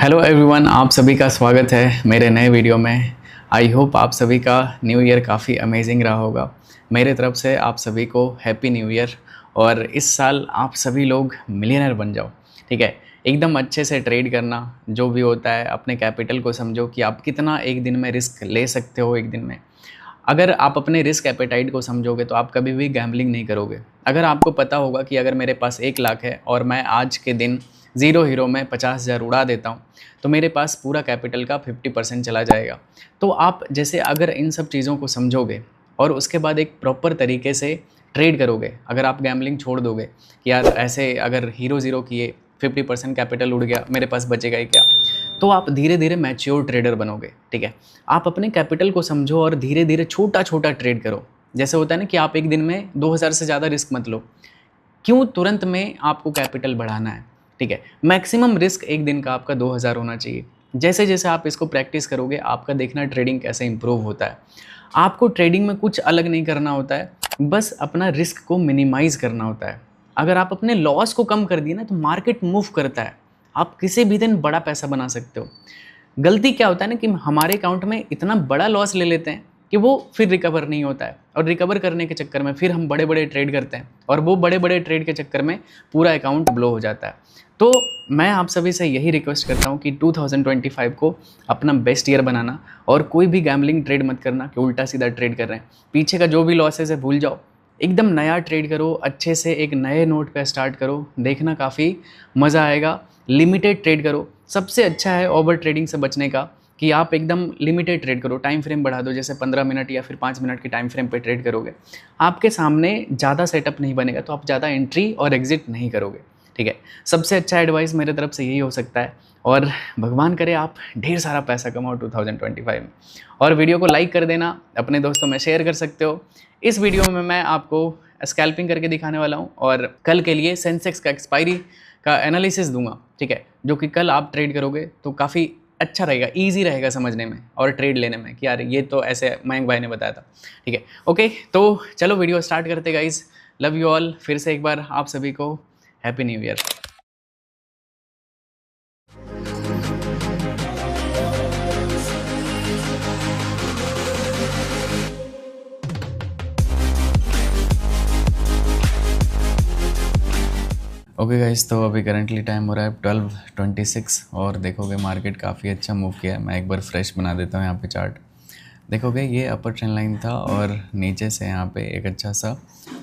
Hello everyone, आप सभी का स्वागत है मेरे नए वीडियो में। आई होप आप सभी का न्यू ईयर काफ़ी अमेजिंग रहा होगा। मेरे तरफ से आप सभी को हैप्पी न्यू ईयर। और इस साल आप सभी लोग मिलियनर बन जाओ, ठीक है। एकदम अच्छे से ट्रेड करना, जो भी होता है अपने कैपिटल को समझो कि आप कितना एक दिन में रिस्क ले सकते हो। एक दिन में अगर आप अपने रिस्क एपेटाइट को समझोगे तो आप कभी भी गैम्बलिंग नहीं करोगे। अगर आपको पता होगा कि अगर मेरे पास 1 लाख है और मैं आज के दिन ज़ीरो हीरो में 50,000 उड़ा देता हूँ तो मेरे पास पूरा कैपिटल का 50% चला जाएगा। तो आप जैसे अगर इन सब चीज़ों को समझोगे और उसके बाद एक प्रॉपर तरीके से ट्रेड करोगे, अगर आप गैम्बलिंग छोड़ दोगे कि यार ऐसे अगर हीरो ज़ीरो किए 50% कैपिटल उड़ गया, मेरे पास बचेगा ही क्या, तो आप धीरे धीरे मैच्योर ट्रेडर बनोगे, ठीक है। आप अपने कैपिटल को समझो और धीरे धीरे छोटा छोटा ट्रेड करो। जैसे होता है ना कि आप एक दिन में 2000 से ज़्यादा रिस्क मत लो। क्यों तुरंत में आपको कैपिटल बढ़ाना है, ठीक है। मैक्सिमम रिस्क एक दिन का आपका 2000 होना चाहिए। जैसे जैसे आप इसको प्रैक्टिस करोगे आपका देखना ट्रेडिंग कैसे इंप्रूव होता है। आपको ट्रेडिंग में कुछ अलग नहीं करना होता है, बस अपना रिस्क को मिनिमाइज़ करना होता है। अगर आप अपने लॉस को कम कर दिए ना तो मार्केट मूव करता है, आप किसी भी दिन बड़ा पैसा बना सकते हो। गलती क्या होता है ना कि हमारे अकाउंट में इतना बड़ा लॉस ले लेते हैं कि वो फिर रिकवर नहीं होता है, और रिकवर करने के चक्कर में फिर हम बड़े बड़े ट्रेड करते हैं और वो बड़े बड़े ट्रेड के चक्कर में पूरा अकाउंट ब्लो हो जाता है। तो मैं आप सभी से यही रिक्वेस्ट करता हूँ कि 2025 को अपना बेस्ट ईयर बनाना और कोई भी गैम्बलिंग ट्रेड मत करना कि उल्टा सीधा ट्रेड कर रहे हैं। पीछे का जो भी लॉसेस है भूल जाओ, एकदम नया ट्रेड करो, अच्छे से एक नए नोट पे स्टार्ट करो, देखना काफ़ी मज़ा आएगा। लिमिटेड ट्रेड करो, सबसे अच्छा है ओवर ट्रेडिंग से बचने का कि आप एकदम लिमिटेड ट्रेड करो। टाइम फ्रेम बढ़ा दो, जैसे 15 मिनट या फिर 5 मिनट के टाइम फ्रेम पे ट्रेड करोगे, आपके सामने ज़्यादा सेटअप नहीं बनेगा तो आप ज़्यादा एंट्री और एग्जिट नहीं करोगे, ठीक है। सबसे अच्छा एडवाइस मेरे तरफ से यही हो सकता है, और भगवान करे आप ढेर सारा पैसा कमाओ 2025 में। और वीडियो को लाइक कर देना, अपने दोस्तों में शेयर कर सकते हो। इस वीडियो में मैं आपको स्कैल्पिंग करके दिखाने वाला हूँ और कल के लिए सेंसेक्स का एक्सपायरी का एनालिसिस दूंगा, ठीक है, जो कि कल आप ट्रेड करोगे तो काफ़ी अच्छा रहेगा, ईजी रहेगा समझने में और ट्रेड लेने में कि यार ये तो ऐसे मयंक भाई ने बताया था, ठीक है। ओके, तो चलो वीडियो स्टार्ट करते गाइस। Love you all. फिर से एक बार आप सभी को happy new year. Okay guys, तो अभी करंटली टाइम हो रहा है 12:26 और देखोगे मार्केट काफ़ी अच्छा मूव किया है। मैं एक बार फ्रेश बना देता हूँ यहाँ पे चार्ट। देखोगे ये अपर ट्रेंड लाइन था और नीचे से यहाँ पे एक अच्छा सा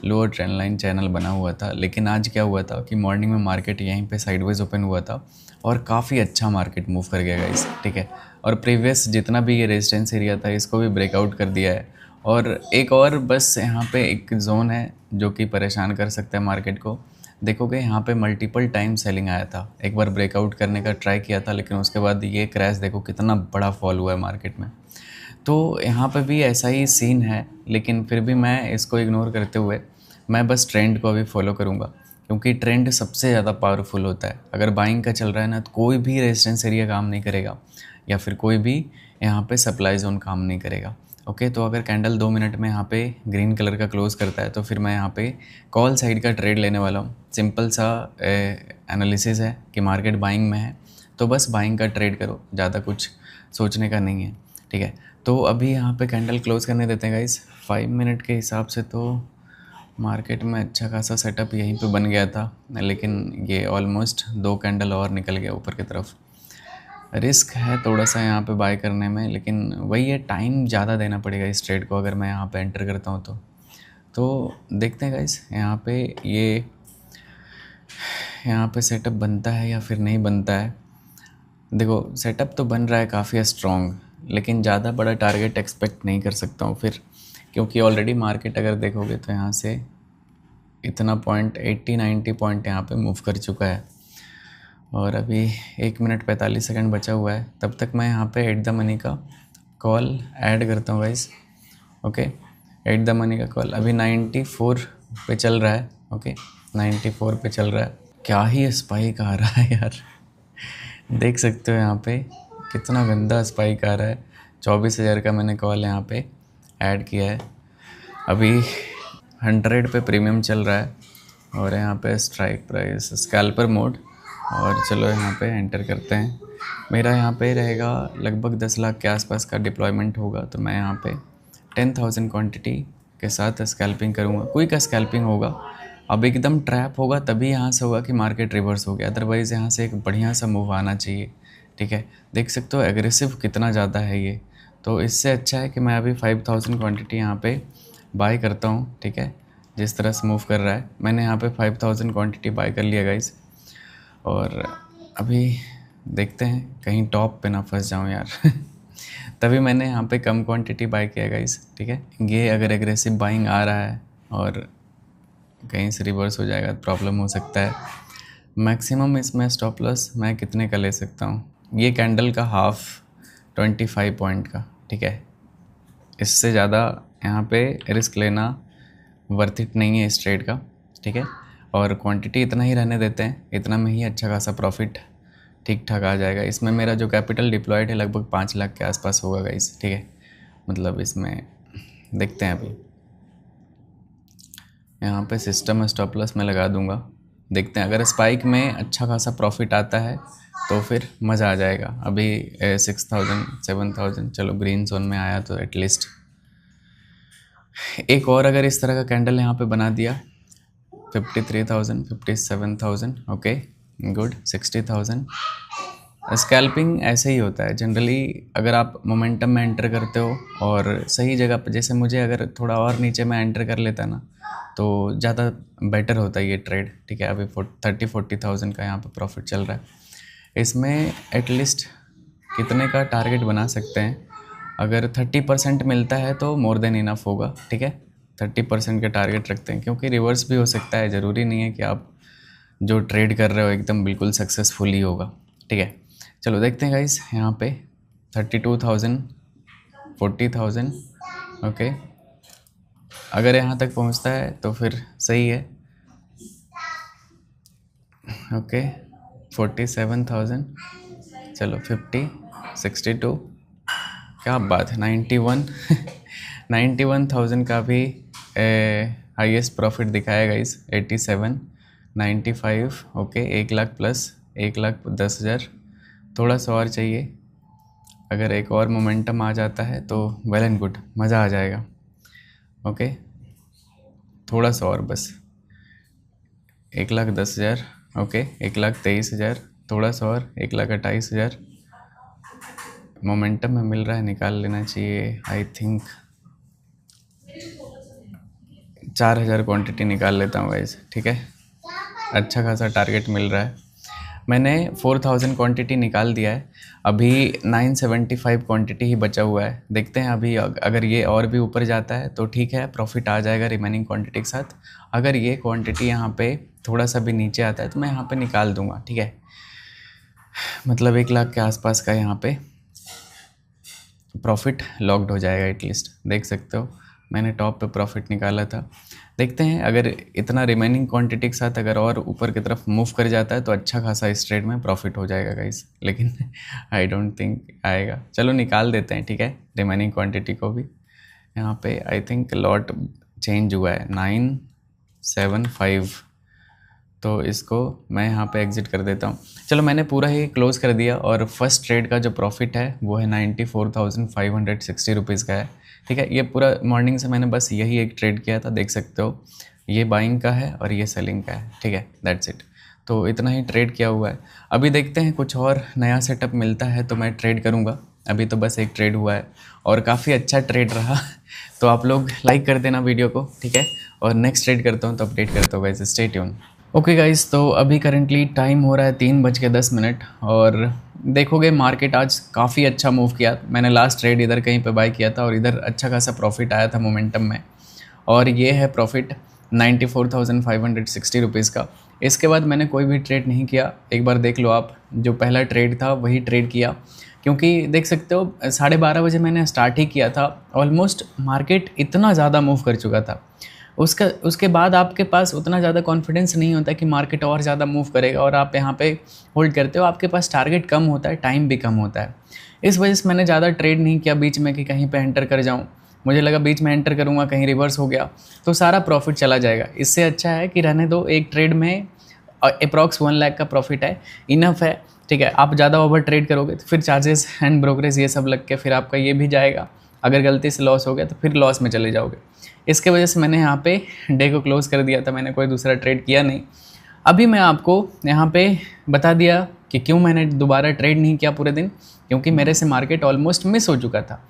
लोअर ट्रेंड लाइन चैनल बना हुआ था। लेकिन आज क्या हुआ था कि मॉर्निंग में मार्केट यहीं पे साइडवेज ओपन हुआ था और काफ़ी अच्छा मार्केट मूव कर गया गाइस, ठीक है। और प्रीवियस जितना भी ये रेजिस्टेंस एरिया था इसको भी ब्रेकआउट कर दिया है। और एक और बस यहाँ पे एक जोन है जो कि परेशान कर सकता है मार्केट को। देखोगे यहाँ पे मल्टीपल टाइम सेलिंग आया था, एक बार ब्रेकआउट करने का ट्राई किया था लेकिन उसके बाद ये क्रैश देखो कितना बड़ा फॉल हुआ है मार्केट में। तो यहाँ पे भी ऐसा ही सीन है, लेकिन फिर भी मैं इसको इग्नोर करते हुए मैं बस ट्रेंड को अभी फॉलो करूँगा, क्योंकि ट्रेंड सबसे ज़्यादा पावरफुल होता है। अगर बाइंग का चल रहा है ना तो कोई भी रेजिस्टेंस एरिया काम नहीं करेगा या फिर कोई भी यहाँ पे सप्लाई जोन काम नहीं करेगा। ओके, तो अगर कैंडल 2 मिनट में यहाँ पे ग्रीन कलर का क्लोज करता है तो फिर मैं यहाँ पे कॉल साइड का ट्रेड लेने वाला हूँ। सिंपल सा एनालिसिस है कि मार्केट बाइंग में है तो बस बाइंग का ट्रेड करो, ज़्यादा कुछ सोचने का नहीं है, ठीक है। तो अभी यहाँ पे कैंडल क्लोज करने देते हैं गाइस। 5 मिनट के हिसाब से तो मार्केट में अच्छा खासा सेटअप यहीं पे बन गया था, लेकिन ये ऑलमोस्ट 2 कैंडल और निकल गया ऊपर की तरफ। रिस्क है थोड़ा सा यहाँ पे बाय करने में, लेकिन वही है टाइम ज़्यादा देना पड़ेगा इस ट्रेड को अगर मैं यहाँ पे एंटर करता हूँ तो देखते हैं गाइस यहाँ पे यहाँ पे सेटअप बनता है या फिर नहीं बनता है। देखो सेटअप तो बन रहा है काफ़ी स्ट्रॉन्ग, लेकिन ज़्यादा बड़ा टारगेट एक्सपेक्ट नहीं कर सकता हूँ फिर, क्योंकि ऑलरेडी मार्केट अगर देखोगे तो यहाँ से इतना पॉइंट 80-90 पॉइंट यहाँ पे मूव कर चुका है और अभी 1 मिनट 45 सेकंड बचा हुआ है। तब तक मैं यहाँ पे एट द मनी का कॉल ऐड करता हूँ guys. Okay, at the money का कॉल अभी 94 पे चल रहा है। ओके, 94 पे चल रहा है। क्या ही स्पाइक आ रहा है यार, देख सकते हो यहाँ पे कितना गंदा स्पाइक आ रहा है। 24,000 का मैंने कॉल यहाँ पे ऐड किया है। अभी 100 पे प्रीमियम चल रहा है और यहाँ पे स्ट्राइक प्राइस स्कैल्पर मोड, और चलो यहाँ पे एंटर करते हैं। मेरा यहाँ पे रहेगा लगभग 10 लाख के आसपास का डिप्लॉयमेंट होगा, तो मैं यहाँ पे 10,000 क्वांटिटी के साथ स्कैल्पिंग करूँगा। क्विक स्कैल्पिंग होगा। अब एकदम ट्रैप होगा तभी यहाँ से होगा कि मार्केट रिवर्स हो गया, अदरवाइज़ यहाँ से एक बढ़िया सा मूव आना चाहिए। ठीक है, देख सकते हो एग्रेसिव कितना ज़्यादा है ये। तो इससे अच्छा है कि मैं अभी 5,000 क्वांटिटी यहाँ पे बाय करता हूँ। ठीक है, जिस तरह से मूव कर रहा है, मैंने यहाँ पे 5,000 क्वांटिटी बाय कर लिया गाइस। और अभी देखते हैं कहीं टॉप पे ना फंस जाऊँ यार तभी मैंने यहाँ पे कम क्वांटिटी बाय किया गाइस। ठीक है, ये अगर एग्रेसिव बाइंग आ रहा है और कहीं से रिवर्स हो जाएगा तो प्रॉब्लम हो सकता है। मैक्सिमम इसमें स्टॉप लॉस मैं कितने का ले सकता हूँ, ये कैंडल का हाफ 25 पॉइंट का। ठीक है, इससे ज़्यादा यहाँ पे रिस्क लेना वर्थ इट नहीं है इस ट्रेड का। ठीक है, और क्वांटिटी इतना ही रहने देते हैं, इतना में ही अच्छा खासा प्रॉफिट ठीक ठाक आ जाएगा। इसमें मेरा जो कैपिटल डिप्लॉयड है लगभग 5 लाख के आसपास होगा गाइस। ठीक है, मतलब इसमें देखते हैं अभी यहाँ पे सिस्टम स्टॉप लॉस मैं लगा दूंगा। देखते हैं अगर स्पाइक में अच्छा खासा प्रॉफिट आता है तो फिर मज़ा आ जाएगा। अभी 6,000 7,000 चलो ग्रीन जोन में आया तो एटलीस्ट एक और अगर इस तरह का कैंडल यहाँ पे बना दिया 53,000 57,000 ओके गुड 60,000। स्कैल्पिंग ऐसे ही होता है जनरली, अगर आप मोमेंटम में एंटर करते हो और सही जगह पर, जैसे मुझे अगर थोड़ा और नीचे में एंटर कर लेता ना तो ज़्यादा बेटर होता है ये ट्रेड। ठीक है, अभी 30-40,000 का यहाँ पे प्रॉफिट चल रहा है। इसमें एटलीस्ट कितने का टारगेट बना सकते हैं, अगर 30% मिलता है तो मोर देन इनफ होगा। ठीक है, 30% का टारगेट रखते हैं क्योंकि रिवर्स भी हो सकता है, ज़रूरी नहीं है कि आप जो ट्रेड कर रहे हो एकदम बिल्कुल सक्सेसफुल ही होगा। ठीक है, चलो देखते हैं गाइस यहाँ पे 32,000 40,000 ओके, अगर यहाँ तक पहुँचता है तो फिर सही है। ओके 47,000 चलो 50 62 क्या बात है 91 91,000 का भी हाईएस्ट प्रॉफिट दिखाएगा इस 87 95 ओके 1 लाख प्लस 1,10,000, थोड़ा सा और चाहिए। अगर एक और मोमेंटम आ जाता है तो वेल एंड गुड, मज़ा आ जाएगा। ओके थोड़ा सा और बस 1,10,000 ओके 1,23,000, थोड़ा सा और 1,28,000 मोमेंटम में मिल रहा है, निकाल लेना चाहिए। आई थिंक 4,000 क्वांटिटी निकाल लेता हूँ गाइस। ठीक है, अच्छा खासा टारगेट मिल रहा है। मैंने 4,000 क्वांटिटी निकाल दिया है, अभी 975 क्वांटिटी ही बचा हुआ है। देखते हैं अभी अगर ये और भी ऊपर जाता है तो ठीक है, प्रॉफिट आ जाएगा रिमेनिंग क्वांटिटी के साथ। अगर ये क्वांटिटी यहाँ पे थोड़ा सा भी नीचे आता है तो मैं यहाँ पे निकाल दूँगा। ठीक है, मतलब 1 लाख के आसपास का यहाँ पे प्रॉफिट लॉक्ड हो जाएगा एटलीस्ट। देख सकते हो मैंने टॉप पे प्रॉफिट निकाला था। देखते हैं अगर इतना रिमेनिंग क्वांटिटी के साथ अगर और ऊपर की तरफ मूव कर जाता है तो अच्छा खासा इस ट्रेड में प्रॉफिट हो जाएगा गाइस, लेकिन आई डोंट थिंक आएगा। चलो निकाल देते हैं। ठीक है, रिमेनिंग क्वांटिटी को भी यहाँ पे आई थिंक लॉट चेंज हुआ है 975, तो इसको मैं यहाँ पे एग्ज़िट कर देता हूँ। चलो मैंने पूरा ही क्लोज़ कर दिया और फर्स्ट ट्रेड का जो प्रॉफिट है वो है 94,560 रुपीज़ का है। ठीक है, ये पूरा मॉर्निंग से मैंने बस यही एक ट्रेड किया था, देख सकते हो ये बाइंग का है और ये सेलिंग का है। ठीक है, दैट्स इट, तो इतना ही ट्रेड किया हुआ है। अभी देखते हैं कुछ और नया सेटअप मिलता है तो मैं ट्रेड करूँगा। अभी तो बस एक ट्रेड हुआ है और काफ़ी अच्छा ट्रेड रहा तो आप लोग लाइक कर देना वीडियो को। ठीक है, और नेक्स्ट ट्रेड करता हूँ तो अपडेट करता हूँ guys, stay tune. Okay guys, तो अभी करेंटली टाइम हो रहा है 3:10 और देखोगे मार्केट आज काफ़ी अच्छा मूव किया। मैंने लास्ट ट्रेड इधर कहीं पे बाय किया था और इधर अच्छा खासा प्रॉफिट आया था मोमेंटम में, और ये है प्रॉफिट 94,560 रुपीज़ का। इसके बाद मैंने कोई भी ट्रेड नहीं किया। एक बार देख लो आप, जो पहला ट्रेड था वही ट्रेड किया, क्योंकि देख सकते हो 12:30 बजे मैंने स्टार्ट ही किया था। ऑलमोस्ट मार्केट इतना ज़्यादा मूव कर चुका था, उसके बाद आपके पास उतना ज़्यादा कॉन्फिडेंस नहीं होता कि मार्केट और ज़्यादा मूव करेगा और आप यहाँ पे होल्ड करते हो। आपके पास टारगेट कम होता है, टाइम भी कम होता है। इस वजह से मैंने ज़्यादा ट्रेड नहीं किया बीच में कि कहीं पे एंटर कर जाऊँ। मुझे लगा बीच में एंटर करूँगा कहीं रिवर्स हो गया तो सारा प्रॉफिट चला जाएगा। इससे अच्छा है कि रहने दो, एक ट्रेड में अप्रॉक्स 1 लाख का प्रॉफिट है, इनफ है। ठीक है। आप ज़्यादा ओवर ट्रेड करोगे तो फिर चार्जेस एंड ब्रोकरेज ये सब लग के फिर आपका ये भी जाएगा। अगर गलती से लॉस हो गया तो फिर लॉस में चले जाओगे। इसके वजह से मैंने यहाँ पे डे को क्लोज़ कर दिया था, मैंने कोई दूसरा ट्रेड किया नहीं। अभी मैं आपको यहाँ पे बता दिया कि क्यों मैंने दोबारा ट्रेड नहीं किया पूरे दिन, क्योंकि मेरे से मार्केट ऑलमोस्ट मिस हो चुका था,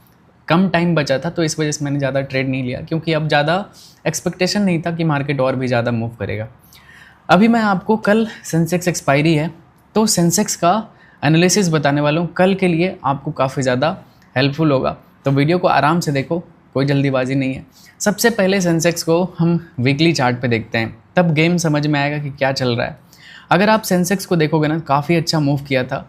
कम टाइम बचा था, तो इस वजह से मैंने ज़्यादा ट्रेड नहीं लिया, क्योंकि अब ज़्यादा एक्सपेक्टेशन नहीं था कि मार्केट और भी ज़्यादा मूव करेगा। अभी मैं आपको कल सेंसेक्स एक्सपायरी है तो सेंसेक्स का एनालिसिस बताने वाला हूँ, कल के लिए आपको काफ़ी ज़्यादा हेल्पफुल होगा। तो वीडियो को आराम से देखो, कोई जल्दीबाजी नहीं है। सबसे पहले सेंसेक्स को हम वीकली चार्ट पे देखते हैं, तब गेम समझ में आएगा कि क्या चल रहा है। अगर आप सेंसेक्स को देखोगे ना, काफ़ी अच्छा मूव किया था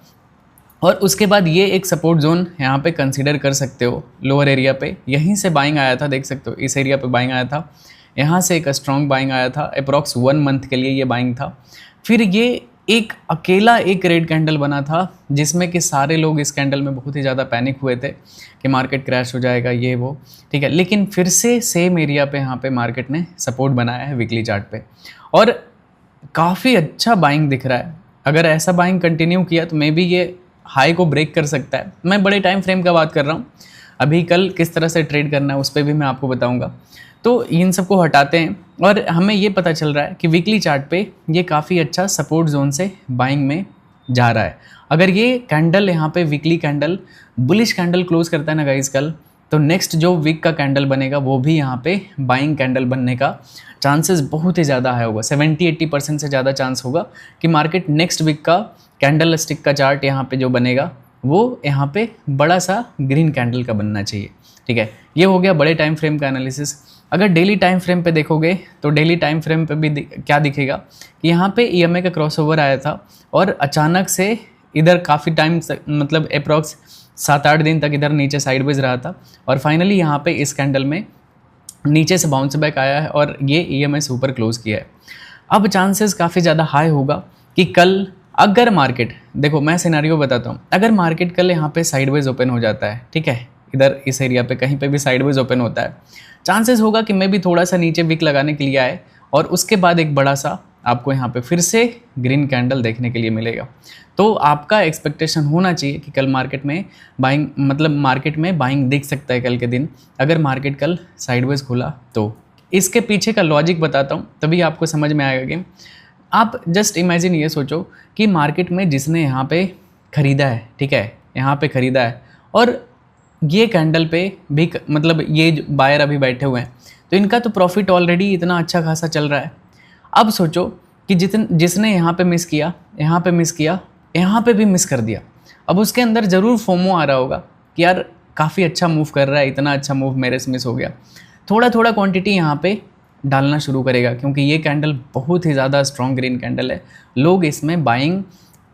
और उसके बाद ये एक सपोर्ट जोन यहाँ पे कंसीडर कर सकते हो लोअर एरिया पे, यहीं से बाइंग आया था, देख सकते हो इस एरिया पे बाइंग आया था, यहाँ से एक स्ट्रॉन्ग बाइंग आया था, अप्रॉक्स 1 मंथ के लिए ये बाइंग था। फिर ये एक अकेला एक रेड कैंडल बना था जिसमें कि सारे लोग इस कैंडल में बहुत ही ज़्यादा पैनिक हुए थे कि मार्केट क्रैश हो जाएगा ये वो, ठीक है। लेकिन फिर से सेम एरिया पे यहाँ पे मार्केट ने सपोर्ट बनाया है वीकली चार्ट पे और काफ़ी अच्छा बाइंग दिख रहा है। अगर ऐसा बाइंग कंटिन्यू किया तो मे बी ये हाई को ब्रेक कर सकता है। मैं बड़े टाइम फ्रेम का बात कर रहा हूँ, अभी कल किस तरह से ट्रेड करना है उस पर भी मैं आपको बताऊँगा। तो इन सबको हटाते हैं और हमें ये पता चल रहा है कि वीकली चार्ट पे ये काफ़ी अच्छा सपोर्ट जोन से बाइंग में जा रहा है। अगर ये कैंडल यहाँ पे weekly candle bullish candle close करता है ना गाइस कल, तो नेक्स्ट जो वीक का कैंडल बनेगा वो भी यहाँ पे बाइंग कैंडल बनने का चांसेस बहुत ही ज़्यादा हाई होगा। 70-80% से ज़्यादा चांस होगा कि मार्केट नेक्स्ट वीक का कैंडल स्टिक का चार्ट यहाँ पे जो बनेगा वो यहाँ पे बड़ा सा ग्रीन कैंडल का बनना चाहिए, ठीक है। ये हो गया बड़े टाइम फ्रेम का एनालिसिस। अगर डेली टाइम फ्रेम पे देखोगे तो डेली टाइम फ्रेम पे भी क्या दिखेगा कि यहाँ पे EMA का क्रॉसओवर आया था और अचानक से इधर काफ़ी टाइम मतलब अप्रॉक्स 7-8 दिन तक इधर नीचे साइडवेज रहा था और फाइनली यहाँ पे इस कैंडल में नीचे से बाउंस बैक आया है और ये EMA से ऊपर क्लोज किया है। अब चांसेस काफ़ी ज़्यादा हाई होगा कि कल अगर मार्केट, देखो मैं सिनेरियो बताता हूँ, अगर मार्केट कल यहाँ पे साइडवेज ओपन हो जाता है, ठीक है, इधर इस एरिया पे कहीं पे भी साइडवेज ओपन होता है, चांसेस होगा कि मैं भी थोड़ा सा नीचे विक लगाने के लिए आए और उसके बाद एक बड़ा सा आपको यहाँ पे फिर से ग्रीन कैंडल देखने के लिए मिलेगा। तो आपका एक्सपेक्टेशन होना चाहिए कि कल मार्केट में बाइंग, मतलब मार्केट में बाइंग दिख सकता है कल के दिन, अगर मार्केट कल साइडवेज खुला तो। इसके पीछे का लॉजिक बताता हूँ तभी आपको समझ में आएगा कि आप जस्ट इमेजिन ये सोचो कि मार्केट में जिसने यहाँ पे ख़रीदा है, ठीक है, यहाँ पे ख़रीदा है और ये कैंडल पे भी मतलब ये जो बायर अभी बैठे हुए हैं तो इनका तो प्रॉफिट ऑलरेडी इतना अच्छा खासा चल रहा है। अब सोचो कि जिसने यहाँ पे मिस किया, यहाँ पे मिस किया, यहाँ पे भी मिस कर दिया, अब उसके अंदर ज़रूर फोमो आ रहा होगा कि यार काफ़ी अच्छा मूव कर रहा है, इतना अच्छा मूव मेरे से मिस हो गया। थोड़ा थोड़ा क्वांटिटी यहाँ पे डालना शुरू करेगा क्योंकि ये कैंडल बहुत ही ज़्यादा स्ट्रॉन्ग ग्रीन कैंडल है, लोग इसमें बाइंग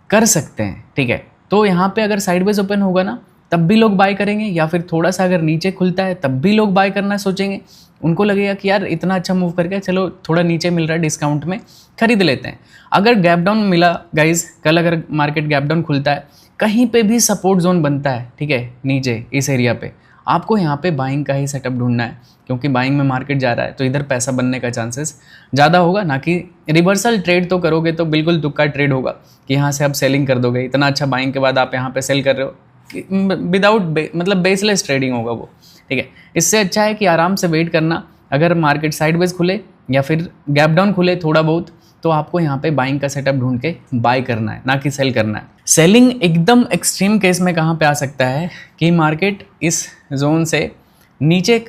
कर सकते हैं, ठीक है। तो यहाँ पे अगर साइडवेज ओपन होगा ना तब भी लोग बाय करेंगे, या फिर थोड़ा सा अगर नीचे खुलता है तब भी लोग बाय करना सोचेंगे। उनको लगेगा कि यार इतना अच्छा मूव कर गया, चलो थोड़ा नीचे मिल रहा है डिस्काउंट में खरीद लेते हैं। अगर गैप डाउन मिला गाइज, कल अगर मार्केट गैप डाउन खुलता है, कहीं पे भी सपोर्ट जोन बनता है, ठीक है, नीचे इस एरिया पे, आपको यहाँ पे बाइंग का ही सेटअप ढूंढना है क्योंकि बाइंग में मार्केट जा रहा है तो इधर पैसा बनने का चांसेस ज़्यादा होगा। ना कि रिवर्सल ट्रेड तो करोगे तो बिल्कुल तुक्का ट्रेड होगा कि यहाँ से आप सेलिंग कर दोगे, इतना अच्छा बाइंग के बाद आप यहाँ पे सेल कर रहे हो, विदाउट मतलब बेसलेस ट्रेडिंग होगा वो, ठीक है। इससे अच्छा है कि आराम से वेट करना, अगर मार्केट साइडवेज खुले या फिर गैप डाउन खुले थोड़ा बहुत तो आपको यहाँ पे बाइंग का सेटअप ढूंढ के बाय करना है, ना कि सेल करना है। सेलिंग एकदम एक्सट्रीम केस में कहाँ पे आ सकता है कि मार्केट इस जोन से नीचे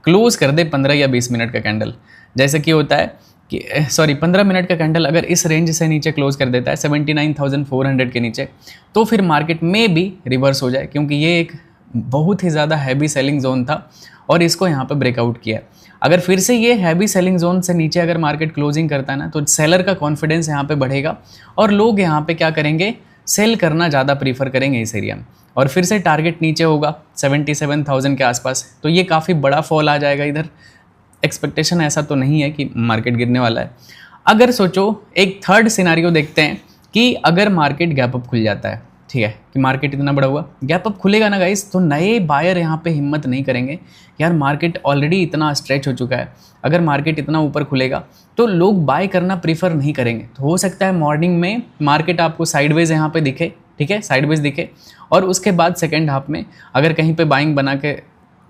क्लोज कर दे 15 या 20 मिनट का कैंडल, जैसे कि होता है कि 15 मिनट का कैंडल अगर इस रेंज से नीचे क्लोज कर देता है 79,400 के नीचे, तो फिर मार्केट में भी रिवर्स हो जाए क्योंकि ये एक बहुत ही ज़्यादा हैवी सेलिंग जोन था और इसको यहाँ पे ब्रेकआउट किया है। अगर फिर से ये हैवी सेलिंग जोन से नीचे अगर मार्केट क्लोजिंग करता है ना तो सेलर का कॉन्फिडेंस यहाँ पे बढ़ेगा और लोग यहाँ पे क्या करेंगे, सेल करना ज़्यादा प्रीफर करेंगे इस एरिया में, और फिर से टारगेट नीचे होगा 77,000 के आसपास, तो ये काफ़ी बड़ा फॉल आ जाएगा इधर। एक्सपेक्टेशन ऐसा तो नहीं है कि मार्केट गिरने वाला है। अगर सोचो एक थर्ड सिनारियो देखते हैं कि अगर मार्केट गैप अप खुल जाता है, ठीक है, कि मार्केट इतना बड़ा हुआ, गैप अप खुलेगा ना गाइस, तो नए बायर यहाँ पे हिम्मत नहीं करेंगे, यार मार्केट ऑलरेडी इतना स्ट्रेच हो चुका है, अगर मार्केट इतना ऊपर खुलेगा तो लोग बाय करना प्रीफर नहीं करेंगे। तो हो सकता है मॉर्निंग में मार्केट आपको साइडवेज यहाँ पे दिखे, ठीक है, साइडवेज दिखे, और उसके बाद सेकेंड हाफ में अगर कहीं पे बाइंग बना के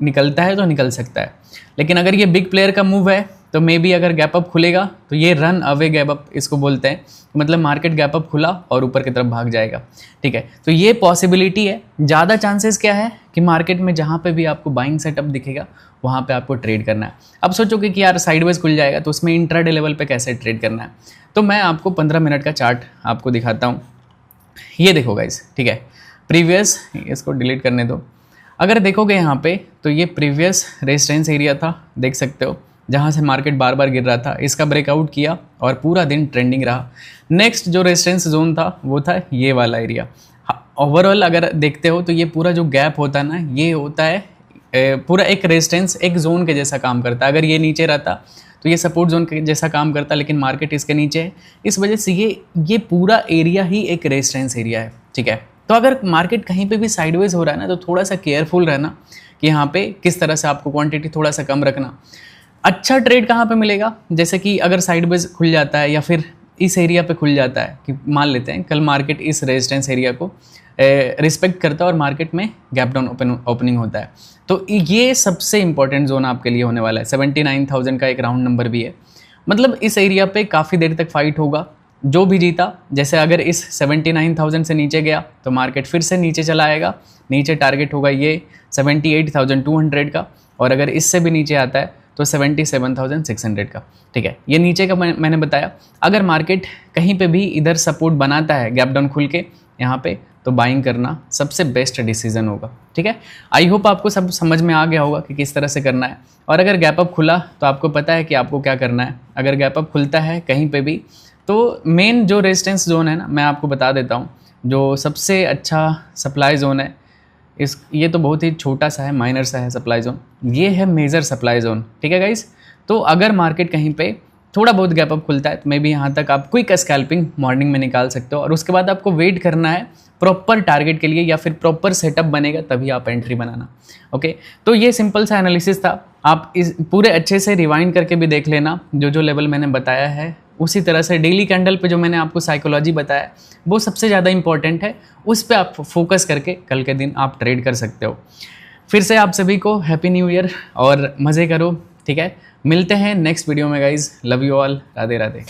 निकलता है तो निकल सकता है। लेकिन अगर ये बिग प्लेयर का मूव है तो मे बी अगर गैप अप खुलेगा तो ये रन अवे गैप अप इसको बोलते हैं, मतलब मार्केट गैप अप खुला और ऊपर की तरफ भाग जाएगा, ठीक है। तो ये पॉसिबिलिटी है। ज़्यादा चांसेस क्या है कि मार्केट में जहाँ पे भी आपको बाइंग सेटअप दिखेगा वहाँ पे आपको ट्रेड करना है। अब सोचोगे कि यार साइडवेज खुल जाएगा तो उसमें इंट्राडे लेवल पे कैसे ट्रेड करना है, तो मैं आपको 15 मिनट का चार्ट आपको दिखाता हूँ। ये देखो गाइस, ठीक है, प्रीवियस, इसको डिलीट करने दो। अगर देखोगे यहाँ पे तो ये प्रीवियस रेजिस्टेंस एरिया था, देख सकते हो, जहाँ से मार्केट बार बार गिर रहा था, इसका ब्रेकआउट किया और पूरा दिन ट्रेंडिंग रहा। नेक्स्ट जो रेजिस्टेंस जोन था वो था ये वाला एरिया। ओवरऑल अगर देखते हो तो ये पूरा जो गैप होता है ना, ये होता है पूरा एक रेजिस्टेंस, एक जोन के जैसा काम करता है। अगर ये नीचे रहता तो ये सपोर्ट जोन के जैसा काम करता, लेकिन मार्केट इसके नीचे है, इस वजह से ये पूरा एरिया ही एक रेजिस्टेंस एरिया है, ठीक है। तो अगर मार्केट कहीं पे भी साइडवेज हो रहा है ना, तो थोड़ा सा केयरफुल रहना कि यहाँ पे किस तरह से आपको क्वांटिटी थोड़ा सा कम रखना। अच्छा ट्रेड कहाँ पे मिलेगा, जैसे कि अगर साइडवेज खुल जाता है या फिर इस एरिया पे खुल जाता है, कि मान लेते हैं कल मार्केट इस रेजिस्टेंस एरिया को रिस्पेक्ट करता है और मार्केट में गैप डाउन ओपनिंग होता है, तो ये सबसे इंपॉर्टेंट जोन आपके लिए होने वाला है। 79,000 का एक राउंड नंबर भी है, मतलब इस एरिया पे काफ़ी देर तक फाइट होगा। जो भी जीता, जैसे अगर इस 79,000 से नीचे गया तो मार्केट फिर से नीचे चला आएगा, नीचे टारगेट होगा ये 78,200 का, और अगर इससे भी नीचे आता है तो 77,600 का, ठीक है। ये नीचे का मैंने बताया। अगर मार्केट कहीं पे भी इधर सपोर्ट बनाता है गैप डाउन खुल के यहाँ पे, तो बाइंग करना सबसे बेस्ट डिसीजन होगा, ठीक है। आई होप आपको सब समझ में आ गया होगा कि किस तरह से करना है। और अगर गैप अप खुला तो आपको पता है कि आपको क्या करना है। अगर गैप अप खुलता है कहीं पे भी, तो मेन जो रेजिस्टेंस जोन है ना, मैं आपको बता देता हूँ, जो सबसे अच्छा सप्लाई जोन है, ये तो बहुत ही छोटा सा है, माइनर सा है सप्लाई जोन, ये है मेजर सप्लाई जोन, ठीक है गाइस। तो अगर मार्केट कहीं पे थोड़ा बहुत गैप अप खुलता है तो मे बी यहाँ तक आप क्विक स्कैल्पिंग मॉर्निंग में निकाल सकते हो, और उसके बाद आपको वेट करना है प्रॉपर टारगेट के लिए, या फिर प्रॉपर सेटअप बनेगा तभी आप एंट्री बनाना, ओके। तो ये सिंपल सा एनालिसिस था। आप इस पूरे अच्छे से रिवाइंड करके भी देख लेना, जो लेवल मैंने बताया है उसी तरह से डेली कैंडल पे जो मैंने आपको साइकोलॉजी बताया वो सबसे ज़्यादा इंपॉर्टेंट है, उस पर आप फोकस करके कल के दिन आप ट्रेड कर सकते हो। फिर से आप सभी को हैप्पी न्यू ईयर और मज़े करो, ठीक है। मिलते हैं नेक्स्ट वीडियो में guys, love you all, Radhe Radhe.